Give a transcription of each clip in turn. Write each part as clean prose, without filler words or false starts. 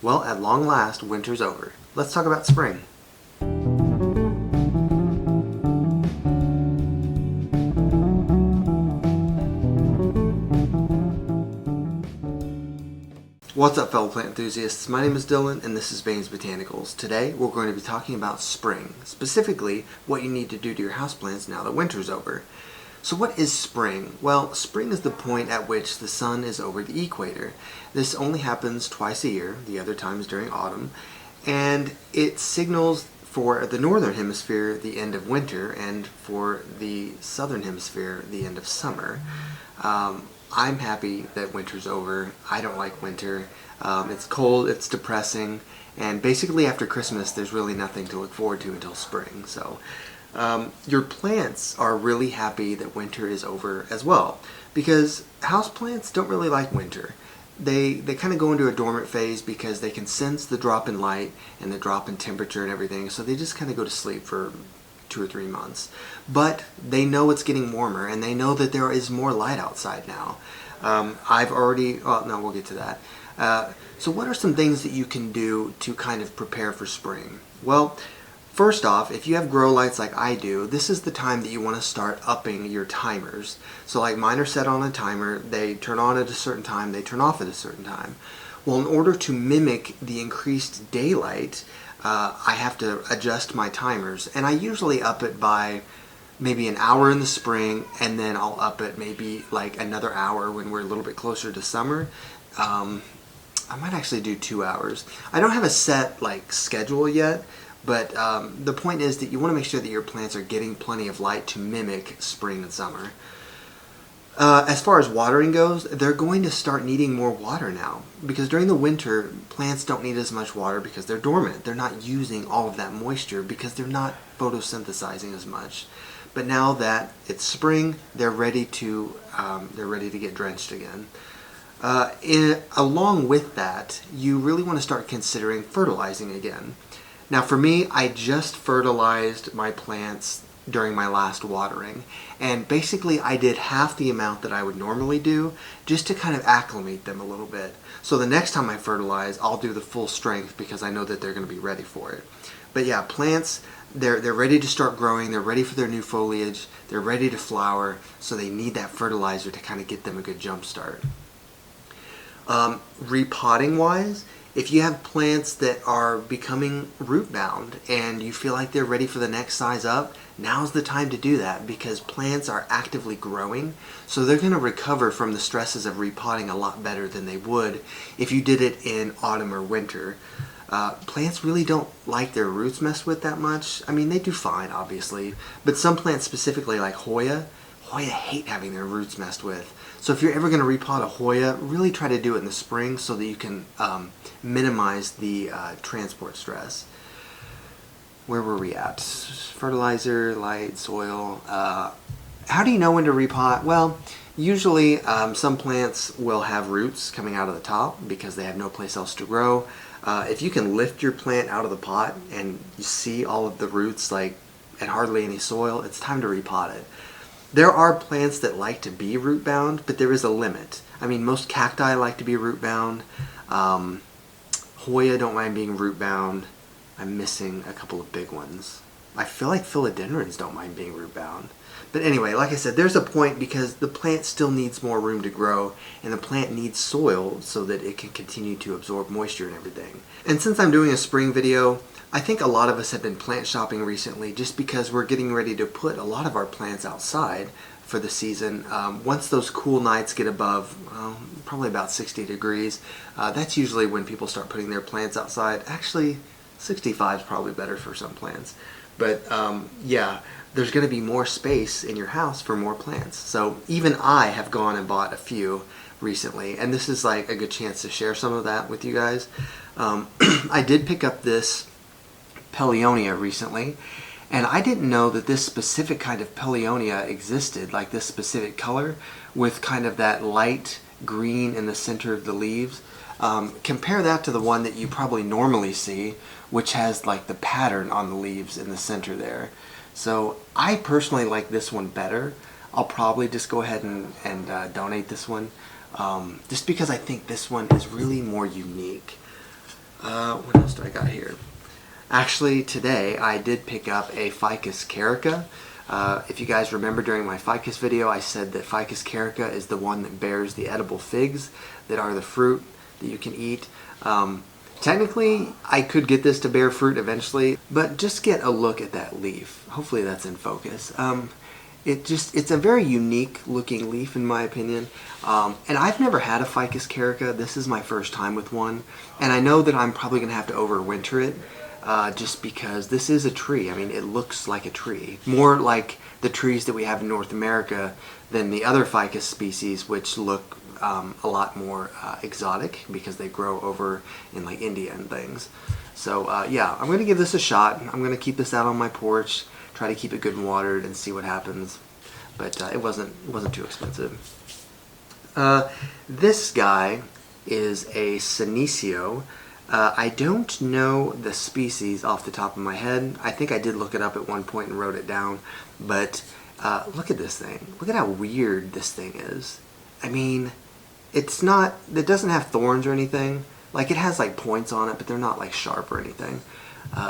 Well, at long last, winter's over. Let's talk about spring. What's up, fellow plant enthusiasts? My name is Dylan and this is Bane's Botanicals. Today we're going to be talking about spring, specifically what you need to do to your houseplants now that winter's over. So what is spring? Well, spring is the point at which the sun is over the equator. This only happens twice a year, the other times during autumn, and it signals for the northern hemisphere the end of winter and for the southern hemisphere the end of summer. I'm happy that winter's over. I don't like winter. It's cold, it's depressing, and basically after Christmas there's really nothing to look forward to until spring. So your plants are really happy that winter is over as well, because houseplants don't really like winter. They kind of go into a dormant phase because they can sense the drop in light and the drop in temperature and everything, so they just kind of go to sleep for 2 or 3 months. But they know it's getting warmer and they know that there is more light outside now. We'll get to that. So what are some things that you can do to kind of prepare for spring? Well, first off, if you have grow lights like I do, this is the time that you want to start upping your timers. So like mine are set on a timer, they turn on at a certain time, they turn off at a certain time. Well, in order to mimic the increased daylight, I have to adjust my timers, and I usually up it by maybe an hour in the spring, and then I'll up it maybe like another hour when we're a little bit closer to summer. I might actually do 2 hours. I don't have a set like schedule yet, but the point is that you want to make sure that your plants are getting plenty of light to mimic spring and summer. As far as watering goes, they're going to start needing more water now, because during the winter, plants don't need as much water because they're dormant. They're not using all of that moisture because they're not photosynthesizing as much. But now that it's spring, they're ready to get drenched again. Along with that, you really want to start considering fertilizing again. Now for me, I just fertilized my plants during my last watering, and basically I did half the amount that I would normally do just to kind of acclimate them a little bit. So the next time I fertilize, I'll do the full strength because I know that they're going to be ready for it. But yeah, plants, they're ready to start growing, they're ready for their new foliage, they're ready to flower, so they need that fertilizer to kind of get them a good jump start. Repotting wise, if you have plants that are becoming root bound and you feel like they're ready for the next size up, now's the time to do that, because plants are actively growing, so they're going to recover from the stresses of repotting a lot better than they would if you did it in autumn or winter. Plants really don't like their roots messed with that much. I mean, they do fine, obviously, but some plants specifically like Hoya hate having their roots messed with. So if you're ever going to repot a Hoya, really try to do it in the spring so that you can minimize the transport stress. Where were we at? Fertilizer, light, soil. How do you know when to repot? Well, usually some plants will have roots coming out of the top because they have no place else to grow. If you can lift your plant out of the pot and you see all of the roots like and hardly any soil, it's time to repot it. There are plants that like to be root bound, but there is a limit. I mean, most cacti like to be root bound. Hoya don't mind being root bound. I'm missing a couple of big ones. I feel like philodendrons don't mind being root bound. But anyway, like I said, there's a point because the plant still needs more room to grow, and the plant needs soil so that it can continue to absorb moisture and everything. And since I'm doing a spring video, I think a lot of us have been plant shopping recently just because we're getting ready to put a lot of our plants outside for the season. Once those cool nights get above probably about 60 degrees, that's usually when people start putting their plants outside. Actually, 65 is probably better for some plants. But yeah, there's going to be more space in your house for more plants. So even I have gone and bought a few recently, and this is like a good chance to share some of that with you guys. I did pick up this Pellionia recently, and I didn't know that this specific kind of Pellionia existed, like this specific color with kind of that light green in the center of the leaves. Compare that to the one that you probably normally see, which has like the pattern on the leaves in the center there. So I personally like this one better. I'll probably just go ahead and donate this one, just because I think this one is really more unique. What else do I got here? Actually, today I did pick up a Ficus carica. If you guys remember during my ficus video, I said that Ficus carica is the one that bears the edible figs that are the fruit that you can eat. Technically, I could get this to bear fruit eventually, but just get a look at that leaf. Hopefully that's in focus. It's a very unique looking leaf in my opinion. And I've never had a Ficus carica. This is my first time with one. And I know that I'm probably going to have to overwinter it. Just because this is a tree. I mean, it looks like a tree. More like the trees that we have in North America than the other ficus species, which look a lot more exotic because they grow over in like India and things. So yeah, I'm going to give this a shot. I'm going to keep this out on my porch, try to keep it good and watered and see what happens. But it wasn't too expensive. This guy is a Senecio. I don't know the species off the top of my head. I think I did look it up at one point and wrote it down. But look at this thing. Look at how weird this thing is. I mean, it doesn't have thorns or anything. Like, it has like points on it, but they're not like sharp or anything.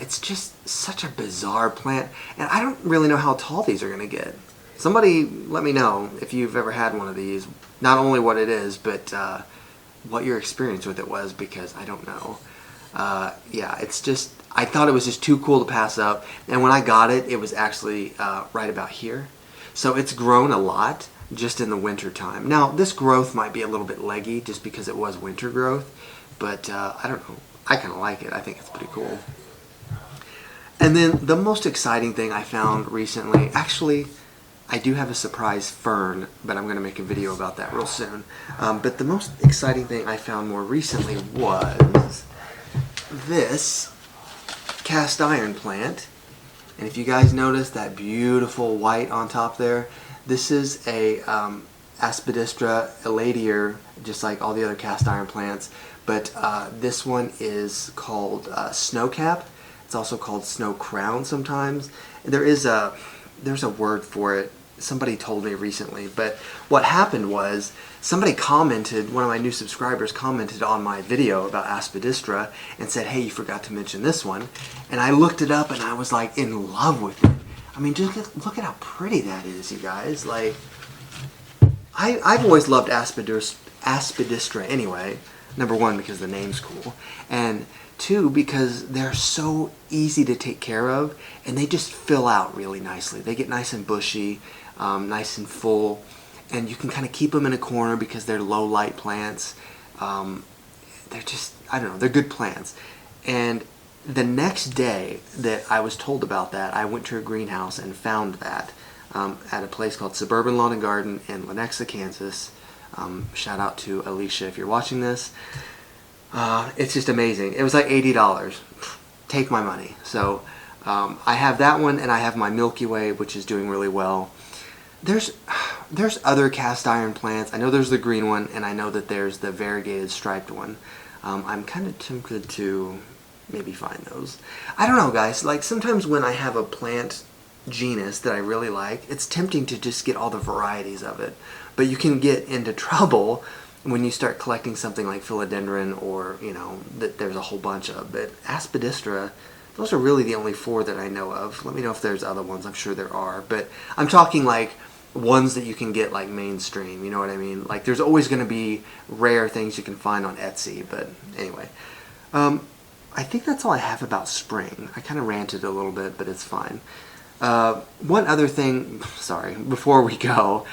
It's just such a bizarre plant. And I don't really know how tall these are going to get. Somebody let me know if you've ever had one of these. Not only what it is, but what your experience with it was, because I don't know. Yeah, it's just, I thought it was just too cool to pass up, and when I got it, it was actually right about here. So it's grown a lot just in the winter time. Now, this growth might be a little bit leggy just because it was winter growth, but I don't know. I kind of like it. I think it's pretty cool. And then the most exciting thing I found recently, actually, I do have a surprise fern, but I'm going to make a video about that real soon. But the most exciting thing I found more recently was this cast iron plant. And if you guys notice that beautiful white on top there, this is a Aspidistra elatior, just like all the other cast iron plants. But this one is called snowcap. It's also called snow crown sometimes. There's a word for it. Somebody told me recently, but what happened was somebody commented, one of my new subscribers commented on my video about Aspidistra and said, hey, you forgot to mention this one. And I looked it up and I was like in love with it. I mean, just look at how pretty that is, you guys. Like, I've always loved Aspidistra anyway. Number one, because the name's cool. And two, because they're so easy to take care of and they just fill out really nicely. They get nice and bushy, nice and full, and you can kind of keep them in a corner because they're low light plants. They're just, I don't know, they're good plants. And the next day that I was told about that, I went to a greenhouse and found that at a place called Suburban Lawn and Garden in Lenexa, Kansas. Shout out to Alicia if you're watching this. It's just amazing. It was like $80. Take my money. So I have that one, and I have my Milky Way, which is doing really well. There's other cast iron plants. I know there's the green one, and I know that there's the variegated striped one. I'm kind of tempted to maybe find those. I don't know, guys. Like, sometimes when I have a plant genus that I really like, it's tempting to just get all the varieties of it. But you can get into trouble when you start collecting something like philodendron, or, you know, that there's a whole bunch of. But Aspidistra, those are really the only four that I know of. Let me know if there's other ones. I'm sure there are. But I'm talking like ones that you can get like mainstream, you know what I mean? Like, there's always going to be rare things you can find on Etsy. But anyway, I think that's all I have about spring. I kind of ranted a little bit, but it's fine. One other thing, sorry, before we go,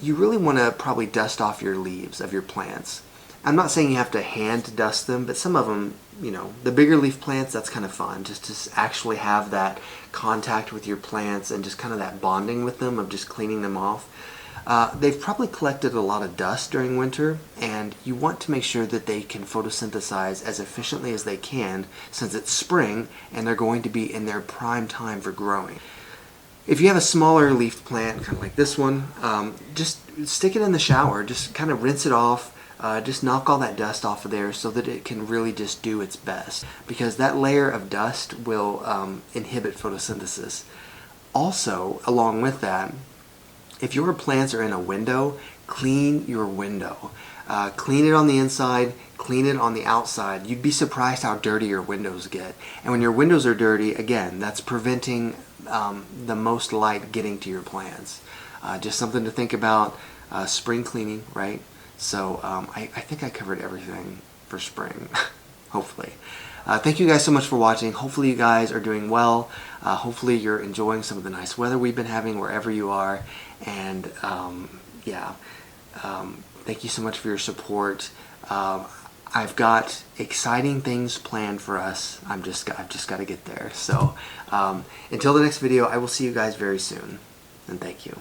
you really want to probably dust off your leaves of your plants. I'm not saying you have to hand dust them, but some of them, you know, the bigger leaf plants, that's kind of fun, just to actually have that contact with your plants and just kind of that bonding with them of just cleaning them off. They've probably collected a lot of dust during winter, and you want to make sure that they can photosynthesize as efficiently as they can, since it's spring and they're going to be in their prime time for growing. If you have a smaller leaf plant, kind of like this one, just stick it in the shower. Just kind of rinse it off. Just knock all that dust off of there so that it can really just do its best, because that layer of dust will inhibit photosynthesis. Also, along with that, if your plants are in a window, clean your window. Clean it on the inside, clean it on the outside. You'd be surprised how dirty your windows get. And when your windows are dirty, again, that's preventing the most light getting to your plants. Just something to think about. Spring cleaning, right? So I think I covered everything for spring, hopefully. Thank you guys so much for watching. Hopefully you guys are doing well. Hopefully you're enjoying some of the nice weather we've been having wherever you are. And thank you so much for your support. I've got exciting things planned for us. I've just got to get there. So until the next video, I will see you guys very soon. And thank you.